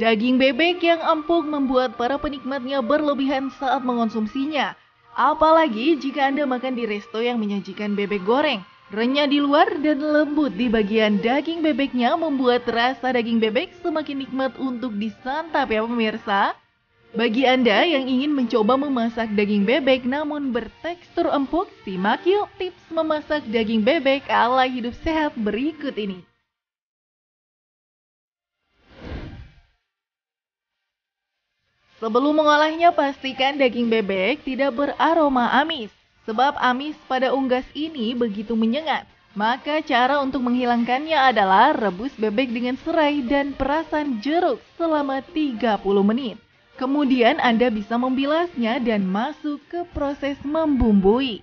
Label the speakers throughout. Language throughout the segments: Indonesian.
Speaker 1: Daging bebek yang empuk membuat para penikmatnya berlebihan saat mengonsumsinya. Apalagi jika Anda makan di resto yang menyajikan bebek goreng. Renyah di luar dan lembut di bagian daging bebeknya membuat rasa daging bebek semakin nikmat untuk disantap ya pemirsa. Bagi Anda yang ingin mencoba memasak daging bebek namun bertekstur empuk, simak yuk tips memasak daging bebek ala hidup sehat berikut ini. Sebelum mengolahnya, pastikan daging bebek tidak beraroma amis. Sebab amis pada unggas ini begitu menyengat. Maka cara untuk menghilangkannya adalah rebus bebek dengan serai dan perasan jeruk selama 30 menit. Kemudian Anda bisa membilasnya dan masuk ke proses membumbui.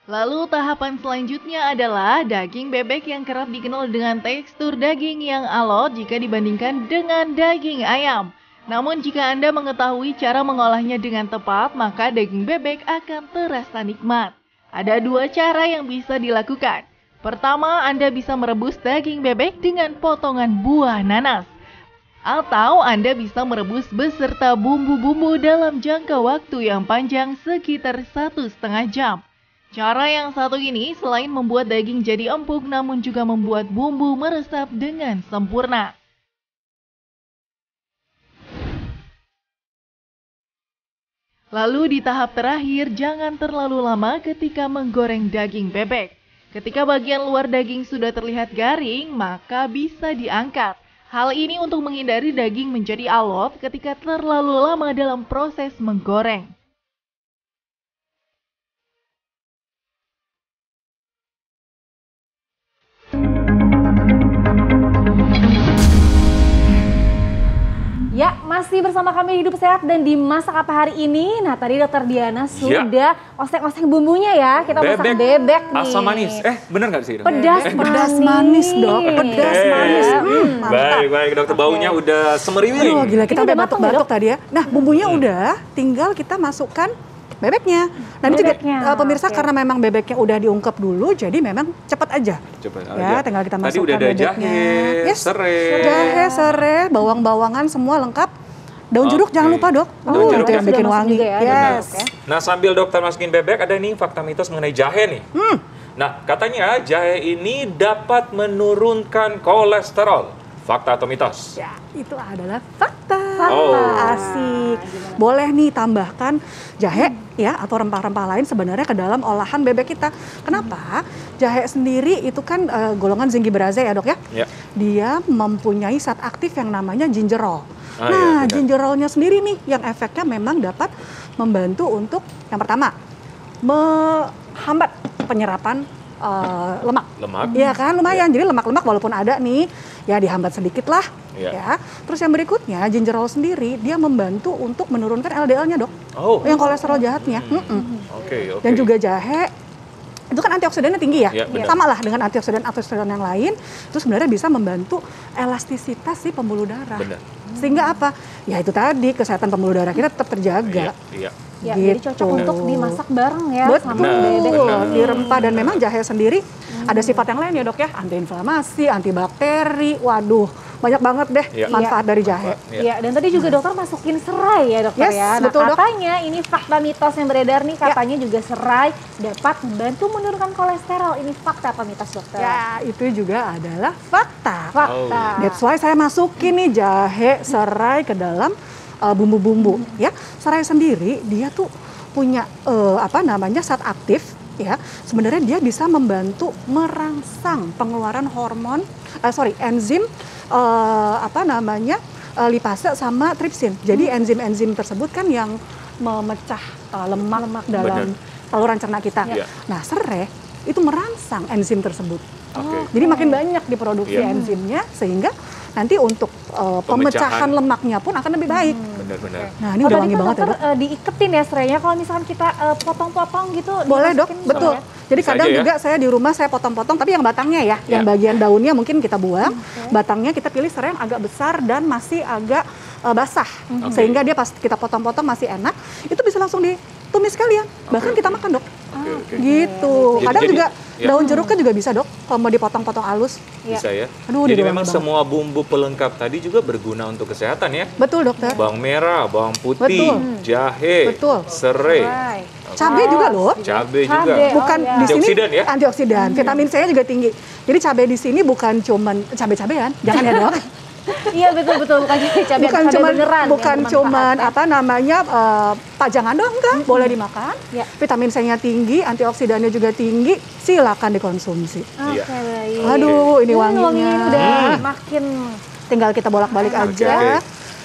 Speaker 1: Lalu tahapan selanjutnya adalah daging bebek yang kerap dikenal dengan tekstur daging yang alot jika dibandingkan dengan daging ayam. Namun jika Anda mengetahui cara mengolahnya dengan tepat, maka daging bebek akan terasa nikmat. Ada dua cara yang bisa dilakukan. Pertama, Anda bisa merebus daging bebek dengan potongan buah nanas. Atau Anda bisa merebus beserta bumbu-bumbu dalam jangka waktu yang panjang sekitar 1,5 jam. Cara yang satu ini selain membuat daging jadi empuk namun juga membuat bumbu meresap dengan sempurna. Lalu di tahap terakhir jangan terlalu lama ketika menggoreng daging bebek. Ketika bagian luar daging sudah terlihat garing, maka bisa diangkat. Hal ini untuk menghindari daging menjadi alot ketika terlalu lama dalam proses menggoreng.
Speaker 2: Ya, masih bersama kami Hidup Sehat dan di Masak Apa hari ini. Nah, tadi Dokter Diana sudah oseng-oseng bumbunya ya. Kita masak bebek nih.
Speaker 3: Asam manis. Bener nggak sih?
Speaker 2: Pedas
Speaker 4: manis dok. Pedas manis.
Speaker 3: Baik, baik Dokter. Baunya udah semeriwing.
Speaker 4: Oh gila, kita udah batuk-batuk tadi ya. Nah, bumbunya udah, tinggal kita masukkan bebeknya. Nah ini juga pemirsa karena memang bebeknya udah diungkep dulu, jadi memang cepat aja. Ya, tinggal kita masukkan.
Speaker 3: Tadi udah ada
Speaker 4: bebeknya.
Speaker 3: jahe, serai.
Speaker 4: Jahe, serai, bawang-bawangan semua lengkap. Daun jeruk jangan lupa dok.
Speaker 3: Daun jeruk
Speaker 4: yang bikin wangi.
Speaker 2: Ya,
Speaker 4: Yes.
Speaker 3: Nah sambil dokter masukin bebek, ada nih fakta mitos mengenai jahe nih. Nah katanya jahe ini dapat menurunkan kolesterol. Fakta atau mitos?
Speaker 4: Ya, itu adalah fakta.
Speaker 2: Asik.
Speaker 4: Boleh nih tambahkan jahe ya atau rempah-rempah lain sebenarnya ke dalam olahan bebek kita. Kenapa? Jahe sendiri itu kan golongan zingiberase ya dok ya. Dia mempunyai zat aktif yang namanya gingerol. Nah, gingerolnya sendiri nih yang efeknya memang dapat membantu untuk yang pertama menghambat penyerapan lemak. Iya kan, lumayan. Jadi lemak-lemak walaupun ada nih, ya dihambat sedikit lah. Ya. Terus yang berikutnya, gingerol sendiri dia membantu untuk menurunkan LDL-nya dok. Yang kolesterol jahatnya. Dan juga jahe itu kan antioksidannya tinggi ya. Sama lah dengan antioksidan yang lain. Itu sebenarnya bisa membantu elastisitas si pembuluh darah. Sehingga apa? Ya itu tadi kesehatan pembuluh darah kita tetap terjaga.
Speaker 2: Ya, gitu. Jadi cocok untuk dimasak bareng ya sama bebek.
Speaker 4: Dirempah dan memang jahe sendiri ada sifat yang lain ya dok ya, antiinflamasi, antibakteri, waduh banyak banget deh manfaat dari jahe.
Speaker 2: Iya, dan tadi juga dokter masukin serai ya dokter ya. Nah
Speaker 4: betul,
Speaker 2: katanya ini fakta mitos yang beredar nih, katanya juga serai dapat membantu menurunkan kolesterol. Ini fakta apa mitos dokter?
Speaker 4: Ya itu juga adalah fakta. That's why saya masukin nih jahe, serai ke dalam bumbu-bumbu ya. Serai sendiri dia tuh punya zat aktif ya. Sebenarnya dia bisa membantu merangsang pengeluaran enzim lipase sama tripsin. Jadi enzim-enzim tersebut kan yang memecah lemak dalam saluran cerna kita. Nah, serai itu merangsang enzim tersebut. Jadi makin banyak diproduksi enzimnya sehingga nanti untuk pemecahan lemaknya pun akan lebih baik. Nah ini udah wangi banget ya dok.
Speaker 2: Diiketin ya serainya, kalau misalkan kita potong-potong gitu.
Speaker 4: Boleh dok, betul. Jadi kadang juga saya di rumah saya potong-potong, tapi yang batangnya ya, yang bagian daunnya mungkin kita buang. Batangnya kita pilih serai yang agak besar dan masih agak basah. Sehingga dia pas kita potong-potong masih enak, itu bisa langsung ditumis sekalian. Bahkan kita makan dok. Gitu. Kadang juga daun jeruknya juga bisa dok. kalau mau dipotong-potong halus.
Speaker 3: Bisa ya.
Speaker 4: Aduh,
Speaker 3: jadi
Speaker 4: didoain
Speaker 3: memang
Speaker 4: banget.
Speaker 3: semua bumbu pelengkap tadi juga berguna untuk kesehatan ya.
Speaker 4: Betul dokter.
Speaker 3: Bawang merah, bawang putih,
Speaker 4: Betul.
Speaker 3: jahe,
Speaker 4: Betul.
Speaker 3: serai,
Speaker 2: Right.
Speaker 4: Cabai juga loh.
Speaker 3: cabai juga.
Speaker 2: Cabai.
Speaker 4: Bukan
Speaker 2: Oh, ya.
Speaker 4: di sini
Speaker 3: Antioksidan ya?
Speaker 4: antioksidan, vitamin C-nya juga tinggi. Jadi cabai di sini bukan cuman cabai-cabean, jangan ya dok.
Speaker 2: Iya betul bukan cabai
Speaker 4: bukan
Speaker 2: cabai
Speaker 4: cuman
Speaker 2: beneran.
Speaker 4: bukan
Speaker 2: yang
Speaker 4: cuman
Speaker 2: bermanfaat,
Speaker 4: apa namanya pajangan doang, enggak, boleh dimakan.
Speaker 2: Ya.
Speaker 4: Vitamin C-nya tinggi, antioksidannya juga tinggi, silakan dikonsumsi.
Speaker 2: Oke,
Speaker 3: Iya.
Speaker 2: baik.
Speaker 4: Aduh, ini
Speaker 2: Wanginya ini
Speaker 4: wanginya.
Speaker 2: udah makin
Speaker 4: Tinggal kita bolak-balik
Speaker 3: Oke,
Speaker 4: aja.
Speaker 3: oke.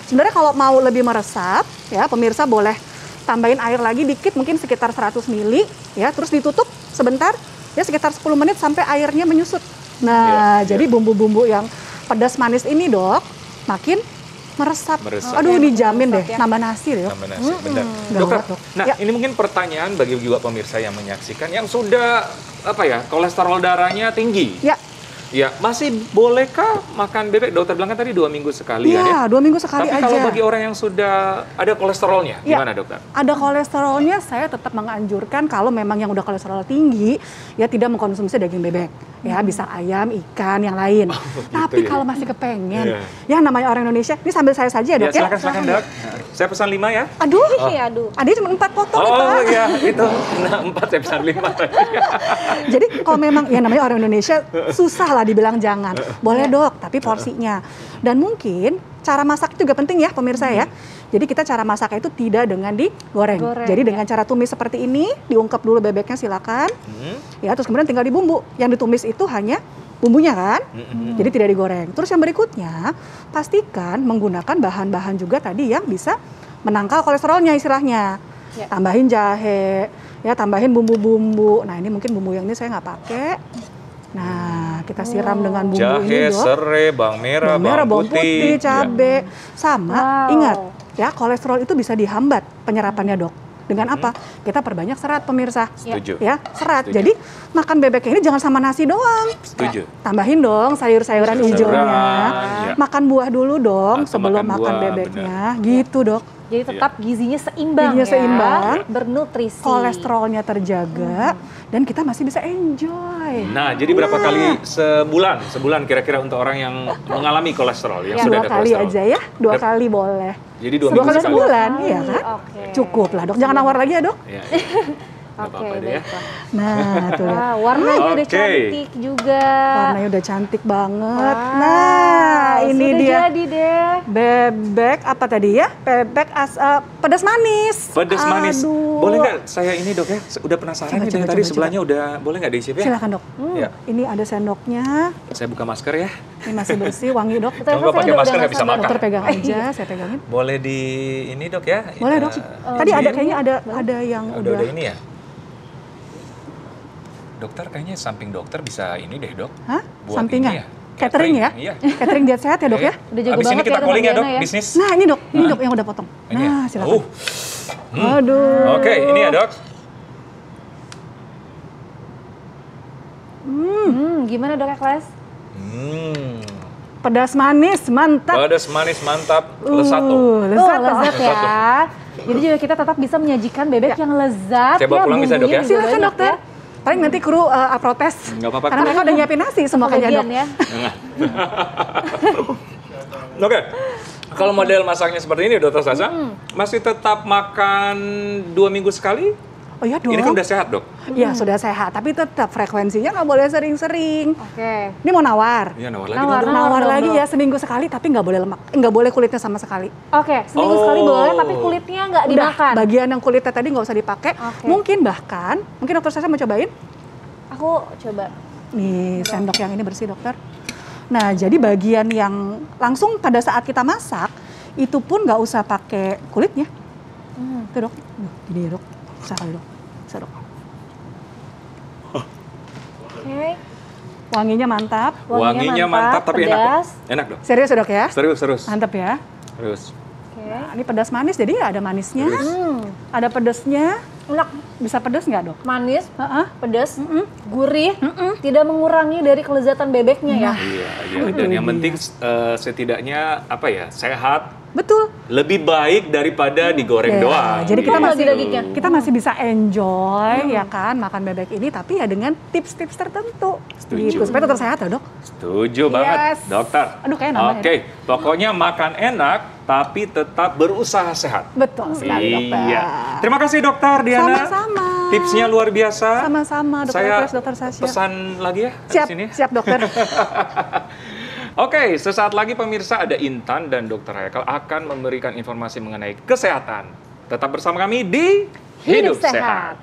Speaker 4: Sebenarnya kalau mau lebih meresap, ya pemirsa boleh tambahin air lagi dikit, mungkin sekitar 100 ml, ya, terus ditutup sebentar, ya sekitar 10 menit sampai airnya menyusut. Nah,
Speaker 3: Iya,
Speaker 4: jadi bumbu-bumbu yang pedas manis ini dok, makin meresap.
Speaker 3: Meresap.
Speaker 4: Aduh, dijamin deh,
Speaker 2: Meresap ya.
Speaker 4: nambah nasi deh. Dok.
Speaker 3: Tambah nasi, benar.
Speaker 4: Gawat,
Speaker 3: Dokter,
Speaker 4: dok.
Speaker 3: nah
Speaker 4: Ya.
Speaker 3: ini mungkin pertanyaan bagi juga pemirsa yang menyaksikan yang sudah apa ya kolesterol darahnya tinggi.
Speaker 4: Ya,
Speaker 3: Ya, masih bolehkah makan bebek? Dokter bilang kan tadi 2 minggu sekali
Speaker 4: iya,
Speaker 3: ya.
Speaker 4: 2 minggu sekali
Speaker 3: Tapi
Speaker 4: aja.
Speaker 3: kalau bagi orang yang sudah ada kolesterolnya,
Speaker 4: Ya.
Speaker 3: gimana dokter?
Speaker 4: Ada kolesterolnya, saya tetap menganjurkan kalau memang yang udah kolesterol tinggi, ya tidak mengkonsumsi daging bebek. Ya, bisa ayam, ikan, yang lain. Tapi
Speaker 3: ya.
Speaker 4: kalau masih kepengen,
Speaker 3: Iya.
Speaker 4: ya namanya orang Indonesia, ini sambil saya saja ya
Speaker 3: Ya,
Speaker 4: dok ya.
Speaker 3: silakan dok. Saya pesan 5 ya.
Speaker 4: Aduh,
Speaker 2: Iya, aduh.
Speaker 4: adanya cuma 4 potong ya,
Speaker 3: Oh
Speaker 4: Pak.
Speaker 3: iya, itu. Nah, 4 saya pesan 5.
Speaker 4: Jadi kalau memang ya namanya orang Indonesia, susah lah dibilang jangan. Boleh dok, tapi porsinya. Dan mungkin cara masak juga penting ya pemirsa ya. Jadi kita cara masaknya itu tidak dengan digoreng.
Speaker 2: Goreng,
Speaker 4: Jadi
Speaker 2: ya.
Speaker 4: dengan cara tumis seperti ini, diungkep dulu bebeknya silakan. Ya, terus kemudian tinggal dibumbu. Yang ditumis itu hanya bumbunya kan. Jadi tidak digoreng. Terus yang berikutnya, pastikan menggunakan bahan-bahan juga tadi yang bisa menangkal kolesterolnya istilahnya.
Speaker 2: Ya.
Speaker 4: Tambahin jahe, ya tambahin bumbu-bumbu. Nah, ini mungkin bumbu yang ini saya nggak pakai. Nah, kita siram dengan bumbu ini
Speaker 3: Jahe,
Speaker 4: dok.
Speaker 3: serai, bawang merah,
Speaker 4: Bawang putih, cabai. Sama,
Speaker 2: Wow.
Speaker 4: ingat ya kolesterol itu bisa dihambat penyerapannya dok. Dengan apa? Kita perbanyak serat pemirsa.
Speaker 3: Setuju.
Speaker 4: Ya, serat.
Speaker 3: Setuju.
Speaker 4: Jadi makan bebeknya ini jangan sama nasi doang.
Speaker 3: Setuju.
Speaker 4: Tambahin dong sayur-sayuran hijaunya.
Speaker 3: ya.
Speaker 4: Makan buah dulu dong
Speaker 3: Atau
Speaker 4: sebelum
Speaker 3: makan
Speaker 4: makan
Speaker 3: buah,
Speaker 4: bebeknya. Gitu dok.
Speaker 2: Jadi tetap gizinya seimbang
Speaker 4: Gizinya
Speaker 2: ya.
Speaker 4: seimbang.
Speaker 2: Bernutrisi.
Speaker 4: Kolesterolnya terjaga dan kita masih bisa enjoy.
Speaker 3: Nah, jadi berapa kali sebulan kira-kira untuk orang yang mengalami kolesterol yang
Speaker 2: Ya,
Speaker 3: sudah
Speaker 4: 2
Speaker 3: ada
Speaker 4: kali
Speaker 3: kolesterol?
Speaker 4: aja ya, 2 kali boleh.
Speaker 3: Jadi 2
Speaker 4: Dua
Speaker 3: minggu
Speaker 4: kali
Speaker 3: sekali.
Speaker 4: sebulan,
Speaker 2: Sekali,
Speaker 4: iya kan?
Speaker 2: oke.
Speaker 4: Cukup lah dok, jangan nawar lagi ya dok.
Speaker 3: Ya,
Speaker 2: Oke,
Speaker 3: nggak apa-apa deh ya.
Speaker 2: baiklah.
Speaker 4: Nah, tuh lihat.
Speaker 2: Wah, warnanya udah
Speaker 3: Oke.
Speaker 2: cantik juga.
Speaker 4: Warnanya udah cantik banget.
Speaker 2: Wow,
Speaker 4: Nah, ini
Speaker 2: sudah
Speaker 4: dia
Speaker 2: jadi deh.
Speaker 4: bebek apa tadi ya? Bebek pedas manis.
Speaker 3: Pedas manis.
Speaker 4: Aduh.
Speaker 3: Boleh nggak saya ini dok ya? Udah penasaran
Speaker 4: Coba,
Speaker 3: nih dari
Speaker 4: coba,
Speaker 3: tadi
Speaker 4: coba,
Speaker 3: sebelahnya udah boleh nggak diisi ya?
Speaker 4: Silakan dok.
Speaker 3: Ya.
Speaker 4: Ini ada sendoknya.
Speaker 3: Saya buka masker ya.
Speaker 4: Ini masih bersih, wangi dok.
Speaker 2: Ternyata
Speaker 3: Kalau nggak
Speaker 2: saya
Speaker 3: pakai
Speaker 2: udah
Speaker 3: masker nggak
Speaker 2: nggak
Speaker 3: bisa
Speaker 2: sabar.
Speaker 3: makan.
Speaker 4: Dokter pegang aja, saya pegangin.
Speaker 3: Boleh di ini dok ya?
Speaker 4: Boleh dok. Tadi ada kayaknya ada yang
Speaker 3: udah ini ya. Dokter kayaknya samping dokter bisa ini deh dok.
Speaker 4: Hah?
Speaker 3: Buat
Speaker 4: Sampingan?
Speaker 3: ini ya.
Speaker 4: Catering ya?
Speaker 3: Iya.
Speaker 4: Catering diet sehat ya dok ya?
Speaker 2: Udah jago
Speaker 3: Abis ini
Speaker 2: banget
Speaker 3: kita
Speaker 2: ya
Speaker 3: calling ya
Speaker 2: teman
Speaker 3: dok,
Speaker 2: Diana ya.
Speaker 3: bisnis.
Speaker 4: Nah ini dok yang udah potong.
Speaker 3: Ini ya?
Speaker 4: Nah silakan.
Speaker 3: Hmm.
Speaker 4: Aduh.
Speaker 3: Oke, ini ya dok.
Speaker 2: Gimana dok Ekles?
Speaker 4: Pedas manis, mantap.
Speaker 3: Pedas manis mantap, lezat tuh.
Speaker 4: Lezat,
Speaker 2: lezat ya. Jadi juga kita tetap bisa menyajikan bebek yang lezat
Speaker 3: Saya bawa
Speaker 2: ya.
Speaker 3: pulang bisa, Dok,
Speaker 2: bumbunya
Speaker 3: ya?
Speaker 2: juga
Speaker 4: Silakan
Speaker 2: banyak
Speaker 4: dokter.
Speaker 2: ya.
Speaker 4: Paling nanti kru protes.
Speaker 3: Nggak apa-apa.
Speaker 4: Karena mereka udah nyiapin nasi semua kayaknya dok.
Speaker 2: Kebagian ya.
Speaker 3: Oke. Kalau model masaknya seperti ini, Dokter Sasa, masih tetap makan 2 minggu sekali?
Speaker 4: Oh iya dong.
Speaker 3: Ini kan udah sehat, Dok.
Speaker 4: Ya sudah sehat, tapi tetap frekuensinya nggak boleh sering-sering.
Speaker 2: Oke.
Speaker 4: Ini mau nawar.
Speaker 3: Iya, nawar lagi
Speaker 2: Nawar.
Speaker 3: dong.
Speaker 4: Nawar
Speaker 2: dong,
Speaker 4: lagi
Speaker 2: Dok.
Speaker 4: ya seminggu sekali, tapi nggak boleh lemak, nggak boleh kulitnya sama sekali.
Speaker 2: Oke, seminggu sekali
Speaker 3: Oh.
Speaker 2: boleh tapi kulitnya nggak
Speaker 4: Udah,
Speaker 2: dimakan.
Speaker 4: bagian yang kulitnya tadi nggak usah dipakai.
Speaker 2: Oke.
Speaker 4: Mungkin dokter Sasa mau cobain?
Speaker 2: Aku coba.
Speaker 4: Nih, sendok yang ini bersih dokter. Nah, jadi bagian yang langsung pada saat kita masak, itu pun nggak usah pakai kulitnya. Tuh dok, gini ya dok, bisa kali dok, bisa dok.
Speaker 2: Oke.
Speaker 4: Wanginya mantap,
Speaker 3: Wanginya mantap tapi enak, Dok.
Speaker 2: pedas.
Speaker 3: Enak, Dok.
Speaker 4: serius ya dok ya?
Speaker 3: Serius.
Speaker 4: Mantap ya.
Speaker 3: Terus.
Speaker 2: Oke.
Speaker 4: Nah, ini pedas manis, jadi ya ada manisnya, ada pedasnya.
Speaker 2: Enak,
Speaker 4: Bisa pedas nggak dok?
Speaker 2: manis,
Speaker 4: Heeh.
Speaker 2: pedas, gurih, tidak mengurangi dari kelezatan bebeknya ya.
Speaker 3: Iya. Dan yang penting setidaknya apa ya, sehat,
Speaker 4: Betul.
Speaker 3: Lebih baik daripada digoreng doang.
Speaker 4: Jadi kita
Speaker 2: Apa
Speaker 4: masih
Speaker 2: lagi dagingnya?
Speaker 4: kita masih bisa enjoy ya kan makan bebek ini, tapi ya dengan tips-tips tertentu.
Speaker 3: Setuju.
Speaker 4: Gitu, supaya tetap sehat ya dok.
Speaker 3: Setuju banget,
Speaker 4: Yes.
Speaker 3: dokter.
Speaker 4: Aduh, kayak nambah ya.
Speaker 3: Oke, pokoknya makan enak tapi tetap berusaha sehat.
Speaker 4: Betul sekali dokter.
Speaker 3: Iya. Terima kasih dokter Diana.
Speaker 4: Sama-sama.
Speaker 3: Tipsnya luar biasa.
Speaker 4: Sama-sama dokter
Speaker 3: Saya
Speaker 4: Chris, dokter Sasha.
Speaker 3: pesan lagi ya di
Speaker 4: Siap,
Speaker 3: sini.
Speaker 4: siap dokter.
Speaker 3: Oke, sesaat lagi pemirsa ada Intan dan Dokter Haikal akan memberikan informasi mengenai kesehatan. Tetap bersama kami di
Speaker 2: Hidup Sehat.